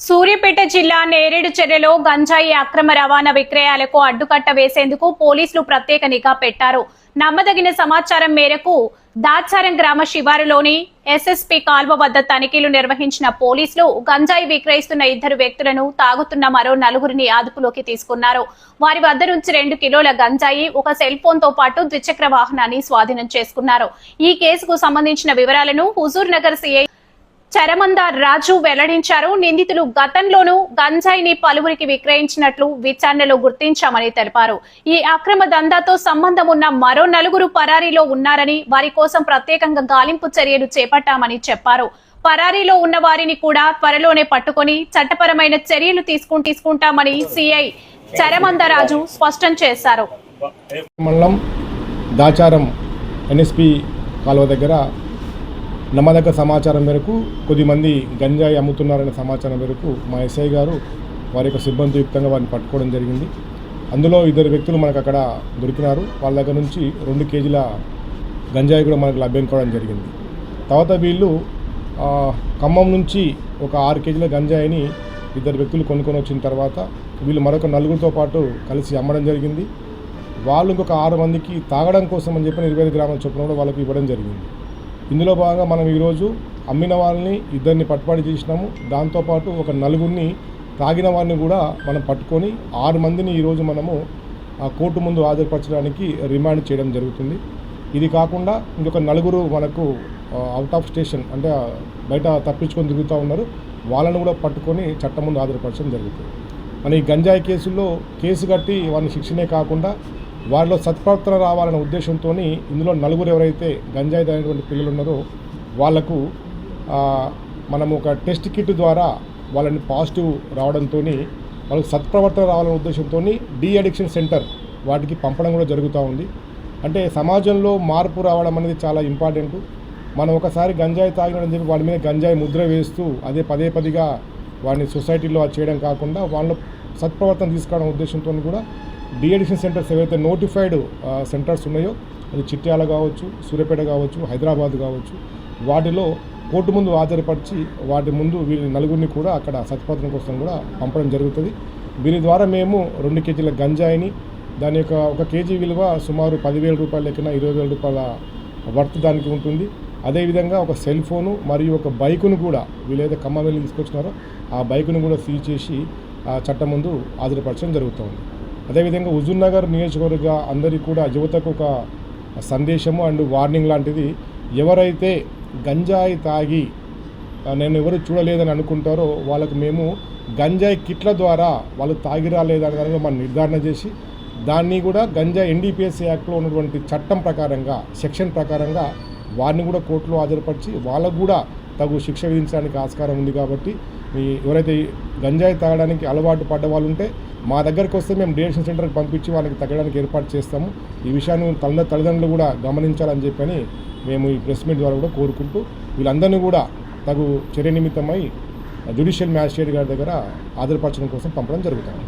సూర్యాపేట జిల్లా నేరేడుచెర్లలో గంజాయి అక్రమ రవాణా విక్రయాలకు అడ్డుకట్ట వేసేందుకు పోలీసులు ప్రత్యేక నిఘా పెట్టారు. నమ్మదగిన సమాచారం మేరకు దాచారం గ్రామ శివారులోని ఎస్ఎస్పీ కాల్వ వద్ద తనిఖీలు నిర్వహించిన పోలీసులు గంజాయి విక్రయిస్తున్న 2 వ్యక్తులను, తాగుతున్న మరో 4గురిని అదుపులోకి తీసుకున్నారు. వారి వద్ద నుంచి 2 కిలోల గంజాయి, ఒక సెల్ ఫోన్ తో పాటు ద్విచక్ర వాహనాన్ని స్వాధీనం చేసుకున్నారు. ఈ కేసుకు సంబంధించిన వివరాలను హుజూర్ నగర్ సిఐ చరమందార్ రాజు వెల్లడించారు. నిందితులు గతంలోనూ గంజాయిని పలువురికి విక్రయించినట్లు విచారణలో గుర్తించామని తెలిపారు. ఈ అక్రమ దందాతో సంబంధం ఉన్న మరో 4 పరారీలో ఉన్నారని, వారి కోసం ప్రత్యేకంగా గాలింపు చర్యలు చేపట్టామని చెప్పారు. పరారీలో ఉన్న వారిని కూడా త్వరలోనే పట్టుకొని చట్టపరమైన చర్యలు తీసుకుంటామని సిఐ చరమందరాజు స్పష్టం చేశారు. దాచారం ఎన్ఎస్పీ కాలువ దగ్గర నమ్మదగ్గ సమాచారం మేరకు కొద్దిమంది గంజాయి అమ్ముతున్నారనే సమాచారం మేరకు మా ఎస్ఐ గారు వారి యొక్క సిబ్బందియుక్తంగా వారిని పట్టుకోవడం జరిగింది. అందులో 2 వ్యక్తులు మనకు అక్కడ దొరికినారు. వాళ్ళ దగ్గర నుంచి 2 కేజీల గంజాయి కూడా మనకు లభ్యం కావడం జరిగింది. తర్వాత వీళ్ళు ఖమ్మం నుంచి ఒక 6 కేజీల గంజాయిని 2 వ్యక్తులు కొనుక్కొని వచ్చిన తర్వాత వీళ్ళు మరొక 4గురితో పాటు కలిసి అమ్మడం జరిగింది. వాళ్ళు ఇంకొక 6 మందికి తాగడం కోసం అని చెప్పి 25 గ్రాముల చొప్పున కూడా వాళ్ళకి ఇవ్వడం జరిగింది. ఇందులో భాగంగా మనం ఈరోజు అమ్మిన వాళ్ళని 2ని పట్టుబడి చేసినాము. దాంతోపాటు ఒక 4గురిని తాగిన వారిని కూడా మనం పట్టుకొని 6 మందిని ఈరోజు మనము కోర్టు ముందు హాజరుపరచడానికి రిమాండ్ చేయడం జరుగుతుంది. ఇది కాకుండా ఇంకొక 4గురు మనకు అవుట్ ఆఫ్ స్టేషన్ అంటే బయట తప్పించుకొని తిరుగుతూ ఉన్నారు. వాళ్ళని కూడా పట్టుకొని చట్టం ముందు హాజరుపరచడం జరుగుతుంది. మన ఈ గంజాయి కేసుల్లో కేసు కట్టి వారిని శిక్షనే కాకుండా వారిలో సత్ప్రవర్తన రావాలనే ఉద్దేశంతో ఇందులో 4గురు ఎవరైతే గంజాయి తాగినటువంటి పిల్లలు ఉన్నారో వాళ్లకు మనము ఒక టెస్ట్ కిట్ ద్వారా వాళ్ళని పాజిటివ్ రావడంతో వాళ్ళకి సత్ప్రవర్తన రావాలనే ఉద్దేశంతో డీ అడిక్షన్ సెంటర్ వాటికి పంపడం కూడా జరుగుతూ ఉంది. అంటే సమాజంలో మార్పు రావడం అనేది చాలా ఇంపార్టెంట్. మనం ఒకసారి గంజాయి తాగినని చెప్పి వాడి మీద గంజాయి ముద్ర వేస్తూ అదే పదే వాడిని సొసైటీలో చేయడం కాకుండా వాళ్ళలో సత్ప్రవర్తన తీసుకురావడం ఉద్దేశంతో కూడా డీ అడిక్షన్ సెంటర్స్ ఏవైతే నోటిఫైడ్ సెంటర్స్ ఉన్నాయో అది చిట్యాల కావచ్చు, సూర్యాపేట కావచ్చు, హైదరాబాద్ కావచ్చు, వాటిలో కోర్టు ముందు హాజరుపరిచి వాటి ముందు వీరి 4గురిని కూడా అక్కడ సత్ప్రవర్తన కోసం కూడా పంపడం జరుగుతుంది. దీని ద్వారా మేము 2 కేజీల గంజాయిని, దాని యొక్క 1 కేజీ విలువ సుమారు 10,000 రూపాయల లెక్కన 20,000 రూపాయల వర్త్ దానికి ఉంటుంది. అదేవిధంగా ఒక సెల్ ఫోను మరియు ఒక బైకును కూడా వీళ్ళైతే ఖమ్మం వెళ్ళి తీసుకొచ్చినారో ఆ బైకును కూడా సీజ్ చేసి చట్టం ముందు హాజరుపరచడం జరుగుతుంది. అదేవిధంగా హుజూర్ నగర్ నియోజకవర్గ అందరికీ కూడా యువతకు ఒక సందేశము అండ్ వార్నింగ్ లాంటిది. ఎవరైతే గంజాయి తాగి నేను ఎవరు చూడలేదని అనుకుంటారో వాళ్ళకు మేము గంజాయి కిట్ల ద్వారా వాళ్ళు తాగిరా లేదని కనుక మనం నిర్ధారణ చేసి దాన్ని కూడా గంజాయి ఎన్డీపీఎస్ యాక్ట్లో ఉన్నటువంటి చట్టం ప్రకారంగా సెక్షన్ ప్రకారంగా వారిని కూడా కోర్టులో హాజరుపరిచి వాళ్ళకు కూడా తగు శిక్ష విధించడానికి ఆస్కారం ఉంది. కాబట్టి ఎవరైతే గంజాయి తాగడానికి అలవాటు పడ్డ వాళ్ళు ఉంటే మా దగ్గరికి వస్తే మేము డిఎడిక్షన్ సెంటర్కి పంపించి వాళ్ళకి తగ్గడానికి ఏర్పాటు చేస్తాము. ఈ విషయాన్ని తల్లిదండ్రులు కూడా గమనించాలని చెప్పని మేము ఈ ప్రెస్ మీట్ ద్వారా కూడా కోరుకుంటూ వీళ్ళందరినీ కూడా తగు చర్య నిమిత్తమై జ్యుడిషియల్ మ్యాజిస్ట్రేట్ గారి దగ్గర హాజరుపరచడం కోసం పంపడం జరుగుతుంది.